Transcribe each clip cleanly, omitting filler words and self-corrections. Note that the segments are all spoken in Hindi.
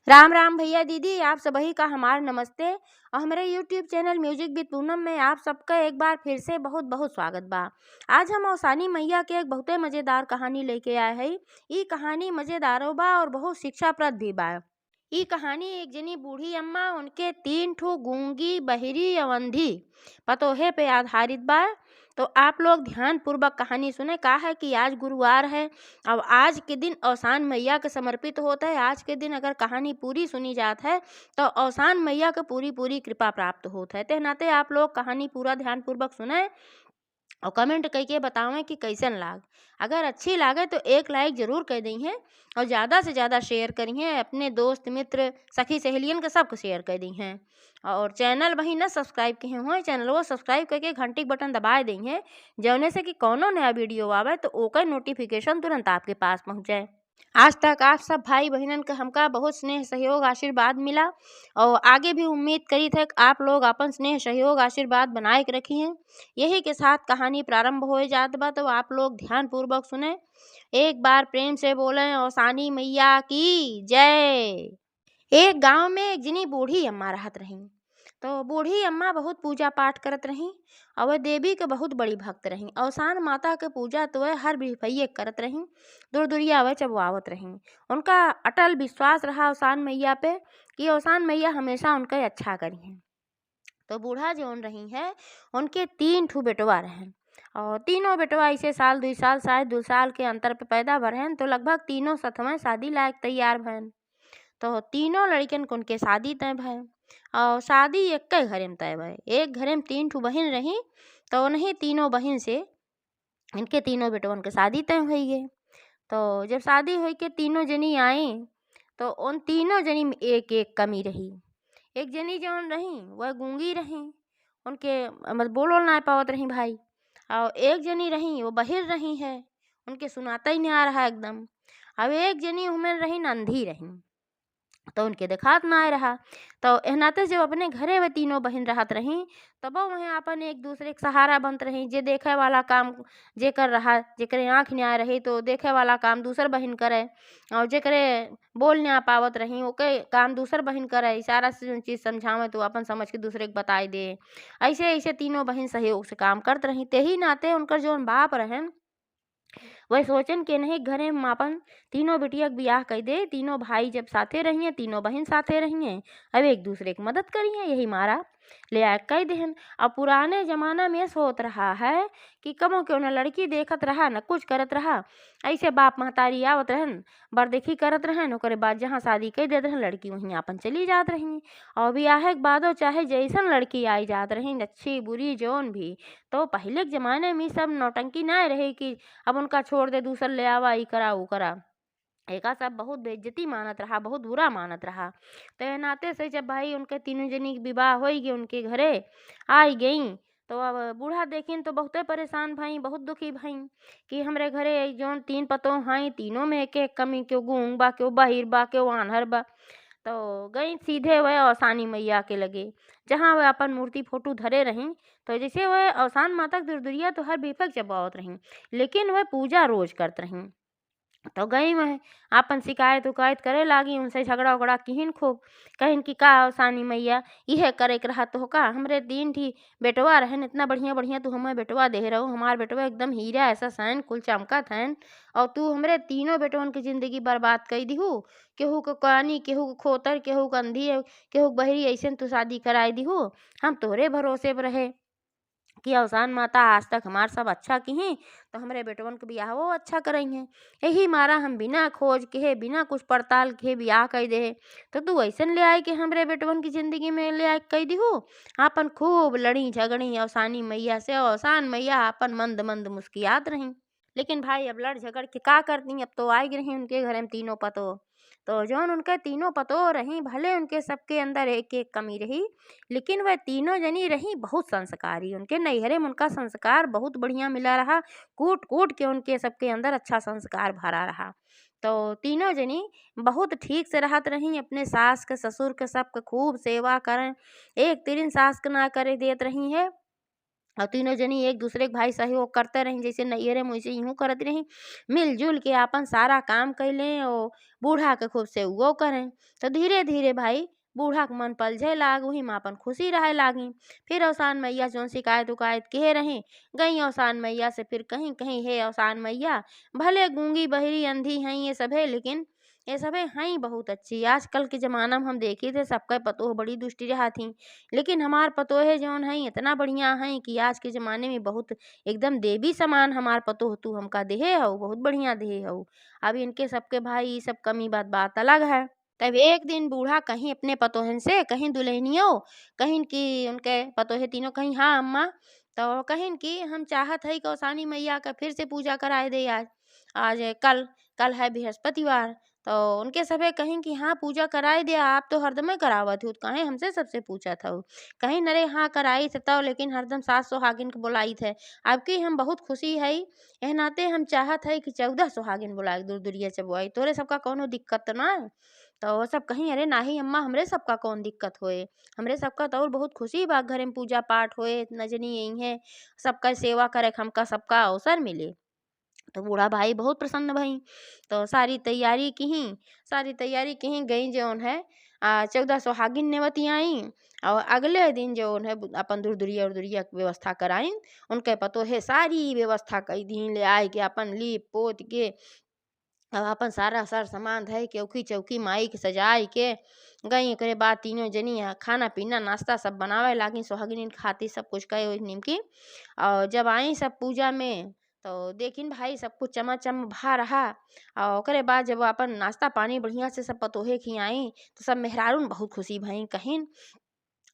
राम राम भैया दीदी, आप सभी का हमारा नमस्ते। और हमारे YouTube channel music with Poonam में आप सबका एक बार फिर से बहुत बहुत स्वागत बा। आज हम औसानी मैया के एक बहुते मज़ेदार कहानी लेके आए हैं। ये कहानी मज़ेदारो बा और बहुत शिक्षाप्रद भी बा। ये कहानी एक जनी बूढ़ी अम्मा उनके 3 ठो गूंगी बहिरी अवंधी पतोहे पे आधारित बा। तो आप लोग ध्यान पूर्वक कहानी सुने। का है कि आज गुरुवार है और आज के दिन औसान मैया के समर्पित होता है। आज के दिन अगर कहानी पूरी सुनी जात है तो औसान मैया के पूरी पूरी कृपा प्राप्त होता है। ते नाते आप लोग कहानी पूरा ध्यान पूर्वक सुने और कमेंट करके बतावें कि कैसन लाग। अगर अच्छी लागे तो एक लाइक ज़रूर कर दी है और ज़्यादा से ज़्यादा शेयर करिए अपने दोस्त मित्र सखी सहेलियन के सबको शेयर कर दी हैं। और चैनल वही न सब्सक्राइब किए हुए चैनल वो सब्सक्राइब करके घंटी के बटन दबा दी है, जौने से कि कौनो नया वीडियो आवे तो ओकर नोटिफिकेशन तुरंत आपके पास पहुँच जाए। आज तक आप सब भाई बहनन का हमका बहुत स्नेह सहयोग आशीर्वाद मिला और आगे भी उम्मीद करी थे कि आप लोग अपन स्नेह सहयोग आशीर्वाद बनाए के रखी हैं। यही के साथ कहानी प्रारंभ हो जात बा तो आप लोग ध्यान पूर्वक सुने। एक बार प्रेम से बोले औसानी मैया की जय। एक गांव में एक जनी बूढ़ी अम्मा रहत रही। तो बूढ़ी अम्मा बहुत पूजा पाठ करत रही और वह देवी के बहुत बड़ी भक्त रही। औसान माता के पूजा तो वह हर बिफैये करत रही, दूर दुरिया वह चबवावत रही। उनका अटल विश्वास रहा औसान मैया पे कि औसान मैया हमेशा उनका अच्छा करी है। तो बूढ़ा जौन रही है उनके 3 ठू बेटवा रहें और तीनों बेटवा इसे साल 2 साल शायद 2 साल के अंतर पे पैदा भरें। तो लगभग तीनों सतवें शादी लायक तैयार भैन। तो तीनों लड़कन को उनके शादी तय भय और शादी एक घरे में तय भय। एक घरे में 3 ठू बहन रही तो उन्हीं तीनों बहन से इनके तीनों बेटवन के शादी तय हुई गई। तो जब शादी हुई के तीनों जनी आई तो उन तीनों जनी में एक एक कमी रही। एक जनी जौन रही वह गूंगी रही, उनके मतलब बोलो ना पावत रही भाई। और एक जनी रही वो बहिर रही है, उनके सुनाता ही नहीं आ रहा एकदम। अब एक जनी उमें रही अंधी रही तो उनके देखात ना आए रहा। तो एहनाते जब अपने घरे में तीनों बहन रहत रही तब वह अपन एक दूसरे के सहारा बनत रही। जे देखे वाला काम जे कर रहा, जेकरे आँख नहीं आ रही तो देखे वाला काम दूसर बहन करे और जेकरे बोल नहीं आ पावत रही ओके काम दूसर बहन करे। इशारा से जो चीज़ समझावे तो अपन समझ के दूसरे के बताई दे। ऐसे ऐसे तीनों बहन सहयोग से काम करत रही। तेही नाते उनकर जौन बाप रहन वह सोचन के नहीं घरे में अपन तीनों बिटिया के बियाह कर दे। तीनों भाई जब साथे रहिए तीनों बहन साथे रहिए अब एक दूसरे की मदद करिए, यही मारा ले आए कह देहन। अब पुराने जमाना में सोच रहा है कि कमो क्यों न लड़की देखत रहा न कुछ करत रहा। ऐसे बाप महतारी आवत रहन बरदेखी करत रहन ओकरे बाद जहाँ शादी कर देत रहन लड़की वहीं अपन चली जात रही। और बियाह के बादो चाहे जैसन लड़की आई जात रही अच्छी बुरी जौन भी। तो पहले के जमाने में सब नौटंकी ना रहे कि अब उनका छोड़ दे दूसर ले आवा ई करा ऊ करा। एका सब बहुत बेइज्जती मानत रहा, बहुत बुरा मानत रहा। तो ए नाते से जब भाई उनके तीनों जनी के विवाह होई गई उनके घरे आई गई तो अब बूढ़ा देखिन तो बहुते परेशान भई, बहुत दुखी भई कि हमरे घरे जौन 3 पतोह हई तीनों में एक एक कमी, क्यों गूंग बा, क्यों बहिर बा, क्यों आन्हर बा। तो गई सीधे वह औसानी मैया के लगे जहाँ वह अपन मूर्ति फोटो धरे रहीं। तो जैसे वह औसान माता के दुरदुरिया तो हर बेफक चबावत रहीं लेकिन वह पूजा रोज करत रहीं। तो गई वह आपन शिकायत उकायत करे लागी उनसे झगड़ा उगड़ा किहिन खूब। कहिन कि का औसानी मैया इहे करे के रहत हो का, हमरे 3 ठी बेटवा रहन इतना बढ़िया बढ़िया तू हमें बेटवा दे रहो, हमार बेटवा एकदम हीरा ऐसा सैन कुल चमकत हन और तू हमरे तीनों बेटवन की जिंदगी बर्बाद कर दिहू। केहू के कानी, केहू के खोतर, केहू के अंधी, केहू के बहरी ऐसे तू शादी कराई दिहू। हम तोहरे भरोसे पर रहे कि औसान माता आज तक हमार सब अच्छा किही तो हमरे बेटवन के बियाह वो अच्छा करई हैं। यही मारा हम बिना खोज के बिना कुछ पड़ताल के बियाह कर दे। तो तू ऐसन ले आई कि हमरे बेटवन की जिंदगी में ले आई कह दिहू। आपन खूब लड़ी झगड़ी औसानी मैया से, औसान मैया अपन मंद मंद मुस्कियात रही। लेकिन भाई अब लड़ झगड़ के का करती, अब तो आई रही उनके घर में तीनों पतो। तो जौन उनके तीनों पतो रही भले उनके सबके अंदर एक एक कमी रही लेकिन वह तीनों जनी रही बहुत संस्कारी। उनके नैहरे में उनका संस्कार बहुत बढ़िया मिला रहा, कूट कूट के उनके सबके अंदर अच्छा संस्कार भरा रहा। तो तीनों जनी बहुत ठीक से रहत रही, अपने सास के ससुर के सबके खूब सेवा करें, एक तिरिन सास के ना करे देत रही है। और तीनों जनी एक दूसरे के भाई सहयोग करते रही, जैसे नैहरे में वैसे यूँ करत रही, मिलजुल के आपन सारा काम कैलें और बूढ़ा के खूब सेवो करें। तो धीरे धीरे भाई बूढ़ा के मन पलझे लाग, वही में आपन खुशी रहे लागी। फिर अवसान मैया जौन शिकायत उकायत कहे रही, गई अवसान मैया से फिर कहीं कहीं, हे अवसान मैया, भले गूंगी बहरी अंधी हैं ये सभे, लेकिन ये सभे हैं बहुत अच्छी। आजकल के ज़माना में हम देखी थे सबके पतोह बड़ी दुष्टी रहा थी, लेकिन हमार पतोहे जौन हैं इतना बढ़िया हैं कि आज के ज़माने में बहुत एकदम देवी समान हमार पतोह तू हमका देहे हऊ, बहुत बढ़िया देहे हऊ। अब इनके सबके भाई ई सब कमी बात अलग है। तब एक दिन बूढ़ा कहीं अपने पतोहन से कहीं दुल्हनियों, कहीं कि उनके पतोहे तीनों कहीं, हाँ अम्मा, तो कहीं कि हम चाहत है कि कौसानी मैया का फिर से पूजा कराए दे आज, आज कल कल है बृहस्पतिवार। तो उनके सभे कहीं कि हाँ पूजा कराए दे, आप तो हरदम करावत हो, काहे हमसे सबसे पूछा था। कहीं नरे हाँ कराई थे तब, लेकिन हरदम सास सुहागिन के बुलाई थे। आपकी हम बहुत खुशी है, एह नाते हम चाहत है कि 14 सुहागिन बुलाए दूर दूरिया चबुआई, तोरे सबका कोनो दिक्कत तो ना है। तो वो सब कहीं अरे नाही अम्मा, हमरे सबका कौन दिक्कत होए, हमरे सबका तो और बहुत खुशी बा घरे में पूजा पाठ होए, नजनी यही है सबका सेवा करे, हमका सबका अवसर मिले। तो बूढ़ा भाई बहुत प्रसन्न भई, तो सारी तैयारी की गई जौन है 14 सुहागिन नेवती आई, और अगले दिन जौन है अपन दुरदुरिया उर्दुरिया के व्यवस्था कराई। उनके पतोहे सारी व्यवस्था कई दिन ले आए के अपन लीप पोत के, अब अपन सारा सर सामान धइ के औखी चौकी माई के सजाए के गई। एकरे बाद तीनों जनी खाना पीना नाश्ता सब बनावे लागी, सुहागिन खातिर सब कुछ कहे ओहि निमकी। और जब आई सब पूजा में तो देखिन भाई सब कुछ चमाचम भा रहा। और ओकरे बाद जब अपन नाश्ता पानी बढ़िया से सब पतोहे खियाई, तो सब मेहरारून बहुत खुशी भई, कहिन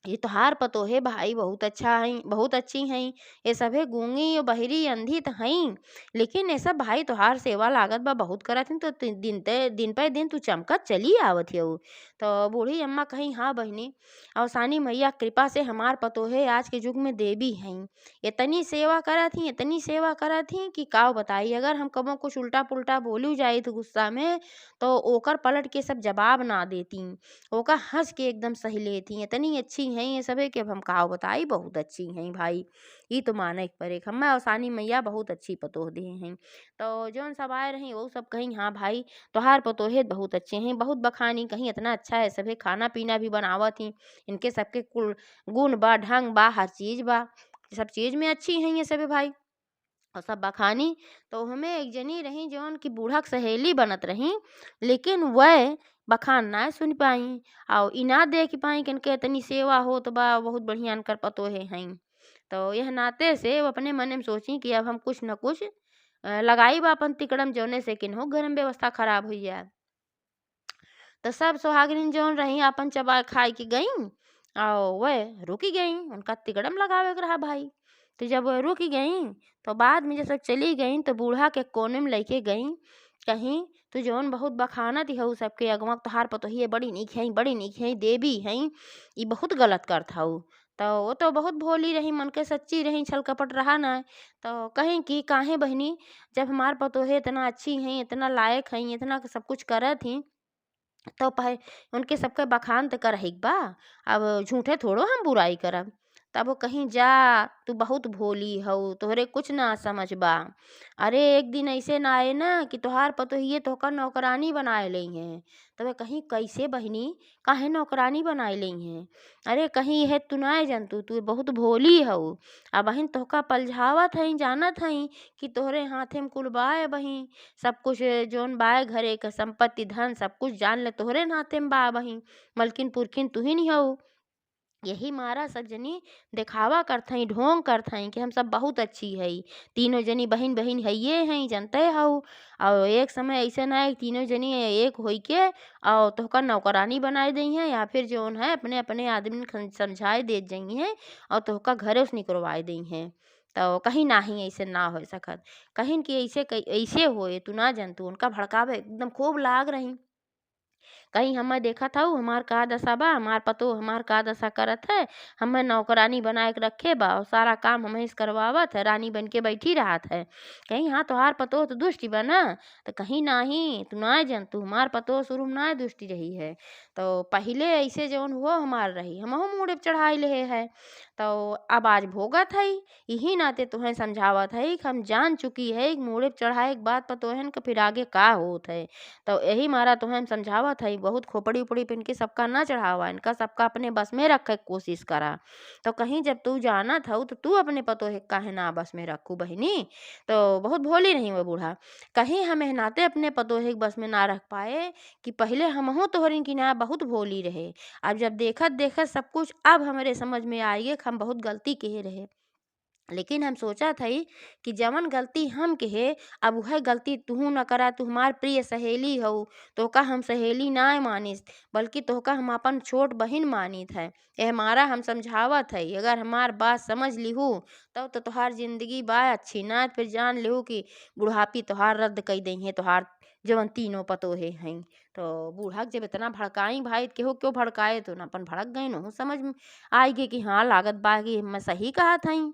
ये तोहार पतोहे भाई बहुत अच्छा है, बहुत अच्छी हैं, ये सभे गूंगी और बहरी अंधी तो हैं, लेकिन ये सब भाई तोहार सेवा लागत बा बहुत करत हैं, तो दिन पे दिन तू चमकत चली आवत हो। तो बूढ़ी अम्मा कही, हाँ बहनी, अवसानी मैया कृपा से हमार पतोहे आज के युग में देवी हैं, इतनी सेवा करत ही कि काव बताई। अगर हम कबो कुछ उल्टा पुल्टा बोलू जाए तो गुस्सा में, तो ओकर पलट के सब जवाब ना देती, ओका हंस के एकदम सही लेती। इतनी अच्छी हैं ये सभे कि अब हम का बताई, बहुत अच्छी हैं भाई, ये तो माने के परे हमें अवसानी मैया बहुत अच्छी पतोह दे हैं। तो जौन सब आए रही वो सब कहीं, हाँ भाई तोहार पतोहे बहुत अच्छे हैं, बहुत बखानी, कहीं इतना अच्छा है सभे खाना पीना भी बनावत ही, इनके सबके कुल गुण बा, ढंग बा, हर चीज बा, सब चीज में अच्छी हैं ये सभे भाई। और सब बखानी। तो हमें एक जनी रही जौन की बूढ़ा के सहेली बनत रही, लेकिन वह बखान ना सुन पाई और इना देख पाई कि इनके इतनी सेवा हो तो बा, बहुत बढ़िया इनकर पतोहे हैं। तो यह नाते से वो अपने मन में सोची कि अब हम कुछ न कुछ लगाई बा अपन तिकड़म, जौने से किन्हो घर में व्यवस्था खराब हुई जाए। तो सब सुहागिन जौन रही अपन चबा खाई के गईं, और वह रुकी गईं, उनका तिकड़म लगावे के रहा भाई। तो जब वह रुकी गईं, तो बाद में जब सब चली गईं, तो बूढ़ा के कोने में लेके गईं, कहीं तो जौन बहुत बखानत हऊ सबके अगवा, तोहार पतोहिए बड़ी नीक है, देवी हैं, ये बहुत गलत करत हऊ। तो वो तो बहुत भोली रही, मन के सच्ची रही, छल कपट रहा ना। तो कहीं कि काहे बहनी, जब हमार पतोहे इतना अच्छी हैं, इतना लायक हैं, इतना सब कुछ करत ही, तो पहे उनके सबके बखान त करहिक बा, अब झूठे थोड़ो हम बुराई करब। तब वो कहीं, जा तू बहुत भोली हऊ, तोहरे कुछ ना समझ बा। अरे एक दिन ऐसे ना आए ना कि तोहार पतोहिए तोहकर नौकरानी बनाए लई हैं। तब कहीं, कैसे बहनी, काहे नौकरानी बनाए लई हैं। अरे कहीं यह तू ना जनतू, तू बहुत भोली हऊ, अब बहिन तोहका पलझावत हई, जानत हई कि तोहरे हाथे में कुल बाय बही, सब कुछ जौन बाय घरे क संपत्ति धन सब कुछ जान ले तोहरे नाते में बा बही, मलकिन पुरखिन तू ही नहीं हऊ। यही मारा सब जनी दिखावा करत हई, ढोंग करत हई कि हम सब बहुत अच्छी हई, तीनों जनी बहिन बहिन हइये हई, जनते हऊ। और एक समय ऐसे ना है तीनों जनी एक होई के और तोहका नौकरानी बनाए दई हैं, या फिर जौन है अपने अपने आदमी समझाए दे जई हैं और तोहका घरे से निकलवाए दई हैं। तो कहीं नाही ऐसे ना हो सकत, कहीं कि ऐसे होए तू ना जनतू, उनका भड़कावे एकदम खूब लाग रही। कहीं हमें देखत हऊ हमार का दशा बा, हमार पतोह हमार का दशा करत है, हमें नौकरानी बनाए के रखे बा और सारा काम हमें से करवावत है, रानी बन के बैठी रहत है। कहीं हाँ तोहार पतोह तो दुष्टी बा ना? तो कहीं नाही तू नाय जनतू हमार पतोह शुरू में नाय दुष्टी रही है। तो पहिले ऐसे जौन हुआ हमार रही हमहू मुँह चढ़ाई लेहे है। तो अब आज भोगत हई, यही नाते तुहें समझावत हई कि हम जान चुकी है कि मुँह चढ़ाए के बाद पतोहन के फिर आगे का होत है। तो यही मारा तुहें हम समझावत हई बहुत खोपड़ी उपड़ी पे इनके सबका ना चढ़ावा, इनका सबका अपने बस में रखे के कोशिश करा। तो कहीं जब तू जानत हऊ तो तू अपने पतोहे के काहे ना बस में रखू बहिनी। तो बहुत भोली नहीं वो बूढ़ा। कहीं हम एह नाते अपने पतोहे के बस में ना रख पाए कि पहले हमहू तोहरिन की ना बहुत भोली रहे। अब जब देखत देखत सब कुछ अब हमरे समझ में आई कि हम बहुत गलती किए रहे। लेकिन हम सोचत हई कि जवन गलती हम किए अब वह गलती तुहू न करा। तू हमार प्रिय सहेली हऊ, तोहका हम सहेली नाय मानिस बल्कि तोहका हम अपन छोट बहिन मानित है। एह मारा हम समझावत हई अगर हमार बात समझ लिहू तब तो तोहार जिंदगी बा अच्छी, ना फिर जान लिहू कि बुढ़ापी तोहार रद्द कई दई है तोहार जवन तीनों पतोहे हई। तो बूढ़ा के जब इतना भड़काई भाई केहू क्यों भड़काए तो न अपन भड़क गई न समझ में आई गई कि हाँ लागत बा कि मैं सही कहत हई।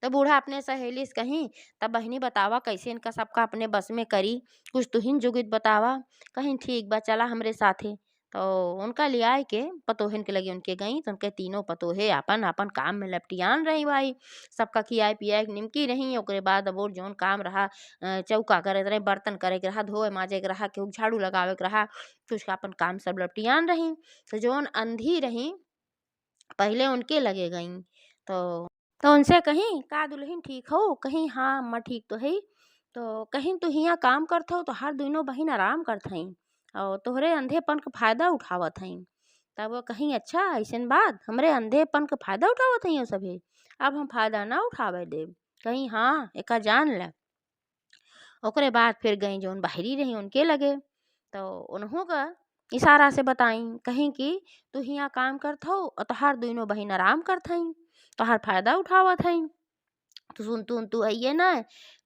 तो बूढ़ा अपने सहेली से कहीं तब बहिनी बतावा कैसे इनका सबका अपने बस में करी, कुछ तुहिन जुगित बतावा। कहीं ठीक बा चला हमरे साथे। तो उनका ले आए के पतोहिन के लगे उनके गई तो उनके तीनों पतोहे अपन अपन काम में लपटियान रही भाई। सबका खियाए पियाए के निमकी रही ओकरे बाद अब और जौन काम रहा चौका करे के रहे, बर्तन करे के रहा, धोए माजे के रहा, केहू झाड़ू लगावे के रहा, कुछ अपन काम सब लपटियान रही। तो जौन अंधी रही पहले उनके लगे गई। तो उनसे कहीं का दुल्हन ठीक हो, कहीं हाँ मैं ठीक तो है। तो कहीं तू हियाँ काम करत हो तो हर दोनों बहिन आराम करत हई और तोहरे अंधेपन का फायदा उठावत हई। तब वो कहीं अच्छा ऐसन बात हमरे अंधेपन का फायदा उठावत हई सभे, अब हम फायदा ना उठावे देब। कहीं हाँ एका जान ले। ओकरे बाद फिर गई जौन बाहरी रही उनके लगे। तो उन्हों का इशारा से बताई कहीं कि तू हियाँ काम करत हो और तोहार दोनों बहिन आराम करत हई, तोहार फायदा उठावत हई। तो सुन तू आइए ना।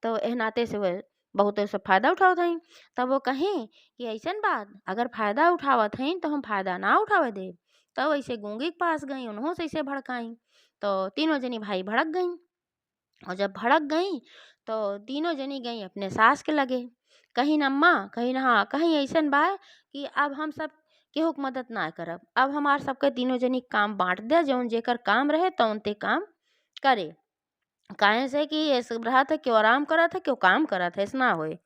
तो एह नाते से वह बहुत से फायदा उठावत हई। तब वो कहीं कि ऐसन बात अगर फायदा उठावत हई तो हम फायदा ना उठावे दे। तब ऐसे गूंगी के पास गई उन्हों से ऐसे भड़काई। तो तीनों जनी भाई भड़क गई और जब भड़क गई तो तीनों जनी गई अपने सास के लगे। कहीं न अम्मा कहीं न हाँ कहीं ऐसन बा कि अब हम सब केहू के मदद ना करब, अब हमार सबके तीनों जनी काम बांट दे जौन जेकर काम रहे तौन ते काम करे। काहे से कि ये सब रहा था क्यों आराम करा था क्यों काम करा था ऐसा होए।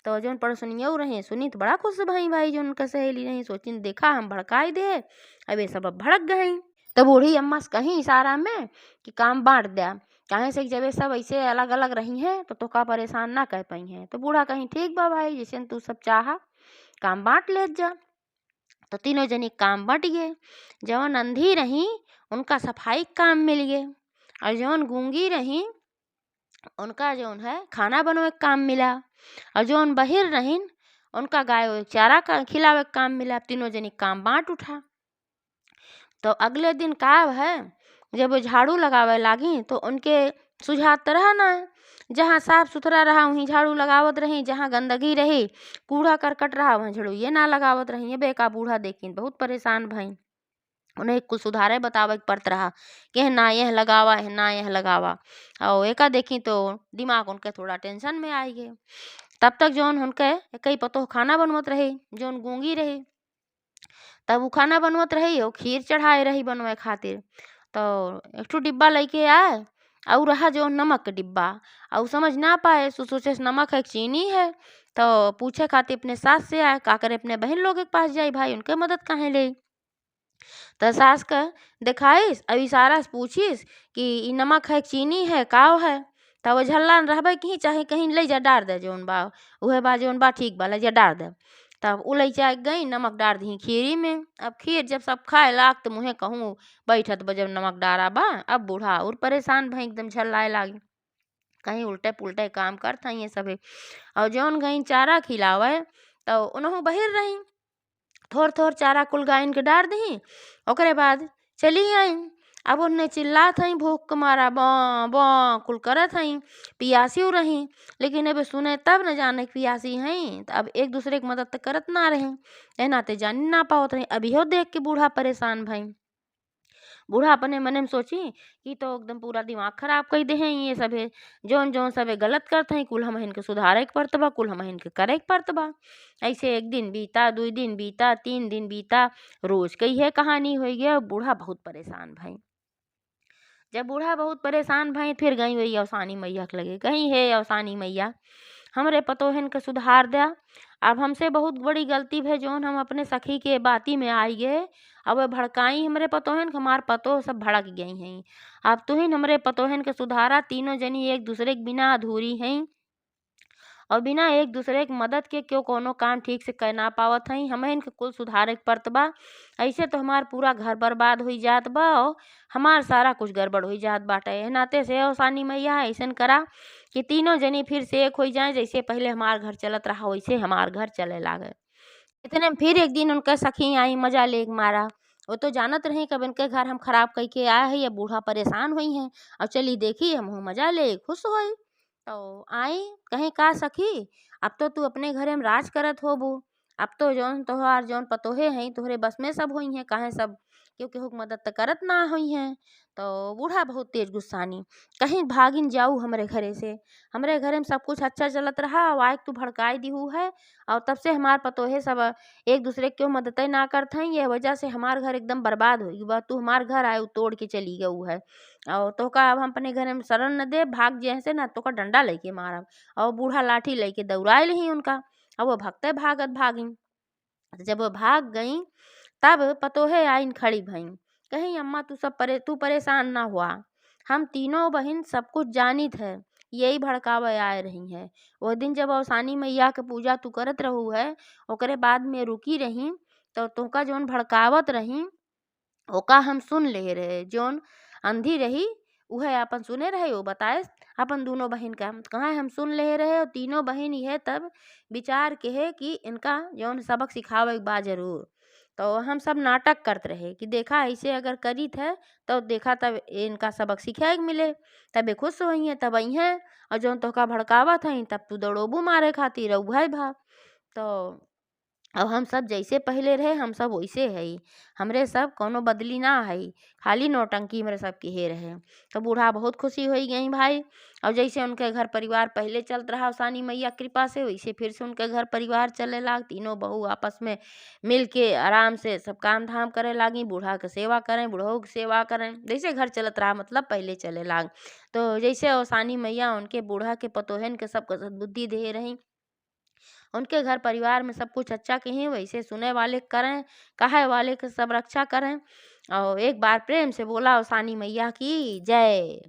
तो जौन पड़ोसनिया रहे सुनी तो बड़ा खुश भई भाई जौन उनका सहेली रही सोचिन देखा हम भड़काई दे अब ये सब अब भड़क गई। तो बूढ़ी अम्मा से कहीं इशारा में कि काम बांट दिया। काहे से कि जब ये सब ऐसे अलग अलग रही हैं तो का परेशान ना कर पाई हैं। तो बूढ़ा कहीं ठीक बा भाई जैसे तू सब चाहा काम बांट ले जा। तो तीनों जनी काम बट गए। जौन अंधी रही उनका सफाई का काम मिल गए और जौन गूंगी रही उनका जौन है खाना बनवे के काम मिला और जौन बहिर रहीन उनका गाय को चारा का खिलावे के काम मिला। तीनों जनी काम बांट उठा। तो अगले दिन का है जब वो झाड़ू लगावे लागी तो उनके सुझात रहा ना जहाँ साफ सुथरा रहा वहीं झाड़ू लगावत रही, जहाँ गंदगी रही कूड़ा करकट रहा वहाँ झाड़ू ये ना लगावत रही। ये बेका बूढ़ा देखिन बहुत परेशान भई। उन्हें कुछ सुधारे बतावे के पड़त रहा कि ना यह लगावा है ना यह लगावा। और एका देखी तो दिमाग उनके थोड़ा टेंशन में आई गए। तब तक जौन उनके कई पतोह खाना बनवत रही जौन गूंगी रही। तब वो खाना बनवत रही वो खीर चढ़ाए रही बनवे खातिर। तो एक ठो डिब्बा लेके आए और रहा जो नमक के डिब्बा और समझ ना पाए सोचे नमक है कि चीनी है। तो पूछे खातिर अपने सास से आए का करे अपने बहन लोग के पास जाई भाई उनके मदद काहे ले। तो सास का दिखाइस अब इशारा से पूछिस कि ई नमक है चीनी है काव है। तब वो झल्ला रहबे कहीं चाहे कहीं ले जा डार दे जौन बा उहे बा जौन बा ठीक बा ले जा डार दे। तब उ लइचा गई नमक डार दी खीरी में। अब खीर जब सब खाए लाग तो मुँहे कहूँ बैठत बा जब नमक डारा बा अब बूढ़ा और परेशान भई एकदम झल्लाए लागी कहीं उल्टे पुल्टे काम करत ये सभे। और जौन गई चारा खिलावे तो उन्हों बहिर रही थोड़ थोड़ चारा कुल गायन के डार दी। ओकरे बाद चली आई अब ओन्ने चिल्लात हई भूख के मारा, बौं बौं कुल करत हई, पियासी रही। लेकिन अब सुने तब न जाने कि पियासी हई, अब एक दूसरे की मदद त करत ना रहे, एनाते जानी ना पावत रही। अब इहो देख के बूढ़ा परेशान भई। बूढ़ा अपने मने में सोची कि तो एकदम पूरा दिमाग खराब कई दे हैं ये सभे, जौन जौन सभे गलत करत हई कुल हमहिन के सुधारे के पड़त बा, कुल हमहिन के करे के पड़त बा। ऐसे 1 दिन बीता, 2 दिन बीता, 3 दिन बीता, रोज के इहे कहानी होई गे। अब बूढ़ा बहुत परेशान भई। जब बूढ़ा बहुत परेशान भई, फिर गई वही अवसानी मैया के लगे, कहीं हे अवसानी मैया, हमरे पतोहन के सुधार दया। अब हमसे बहुत बड़ी गलती भे, जौन हम अपने सखी के बाती में आई गए। अब वे भड़काई हमरे पतोहन के, हमार पतोह सब भड़क गई हैं। अब तुहिन हमरे पतोहन के सुधारा, तीनों जनी एक दूसरे के बिना अधूरी हैं और बिना एक दूसरे के मदद के क्यों कोनो काम ठीक से कर ना पावत हई। हमहिन के कुल सुधारे के पड़त बा। ऐसे तो हमार पूरा घर बर्बाद होई जात बा और हमार सारा कुछ गड़बड़ होई जात बाटे। एह नाते से अवसानी मैया अइसन करा कि तीनों जनी फिर से एक होई जाए, जैसे पहले हमार घर चलत रहा वैसे हमार घर चले लागे। इतने में फिर एक दिन उनके सखी आई मजा लेक मारा। वो तो जानत रही कब इनके घर हम खराब कई के आए हैं, या बूढ़ा परेशान हुई हैं, और चली देखी हम मजा ले खुश होई। तो आई कहीं का सखी, अब तो तू अपने घरे में राज करत होबू। अब तो जौन तोहार जौन पतोहे हैं तोहरे बस में सब हुई हैं, काहे सब क्यों केहू के मदद त करत ना हुई हैं। तो बूढ़ा बहुत तेज गुस्सानी, कहीं भागिन जाऊ हमरे घरे से, हमरे घरे में सब कुछ अच्छा चलत रहा और आज तू भड़काई दिहू है। और तब से हमार पतोहे सब एक दूसरे के क्यों मदद ना करत हई, ये वजह से हमार घर एकदम बर्बाद हो बा। तू हमार घर आए तोड़ के चली गऊ है, और तोहका अब हम अपने घर में शरण न दे, भाग जैसे ना तोहका डंडा लेके मारब। और बूढ़ा लाठी लेके दौड़ाए ही उनका, और वो भगते भागत भागी। जब वो भाग गई तब पतोहे आइन खड़ी भई, कहीं अम्मा तू परेशान ना हुआ, हम तीनों बहन सब कुछ जानित है, यही भड़कावे आए रही है। वो दिन जब अवसानी मैया के पूजा तू करत रहू है, ओकरे बाद में रुकी रही, तो तोहका जौन भड़कावत रही ओका हम सुन ले रहे। जौन अंधी रही उहे अपन सुने रहे, वो बताए अपन दोनों बहन का कहाँ हम सुन ले रहे। और तीनों बहन ये तब विचार के है कि इनका जौन सबक सिखावे के बा जरूर। तो हम सब नाटक करते रहे कि देखा ऐसे अगर करीत है तो देखा तब इनका सबक सीखे के मिले, तब ये खुश हुई हैं, तब आई हैं। और जौन तोहका भड़कावत हई तब तू दौड़ोबू मारे खातिर उहे भाग। तो अब हम सब जैसे पहले रहे हम सब वैसे है, हमरे सब कोनो बदली ना है, खाली नौटंकी हमरे सब के हे रहे। तो बूढ़ा बहुत खुशी हो गई भाई। और जैसे उनके घर परिवार पहले चलत रहा अवसानी मैया कृपा से, वैसे फिर से उनके घर परिवार चले लाग। तीनों बहू आपस में मिल के आराम से सब काम धाम करे लागी, बूढ़ा के सेवा करें बूढ़ों की सेवा करें, जैसे घर चलत रहा मतलब पहले चले लाग। तो जैसे अवसानी मैया उनके बूढ़ा के पतोहन के सबको सद्बुद्धि दे रही, उनके घर परिवार में सब कुछ अच्छा कहें वैसे सुने वाले करें, कहे वाले के सब रक्षा करें। और एक बार प्रेम से बोला अवसानी मैया की जय।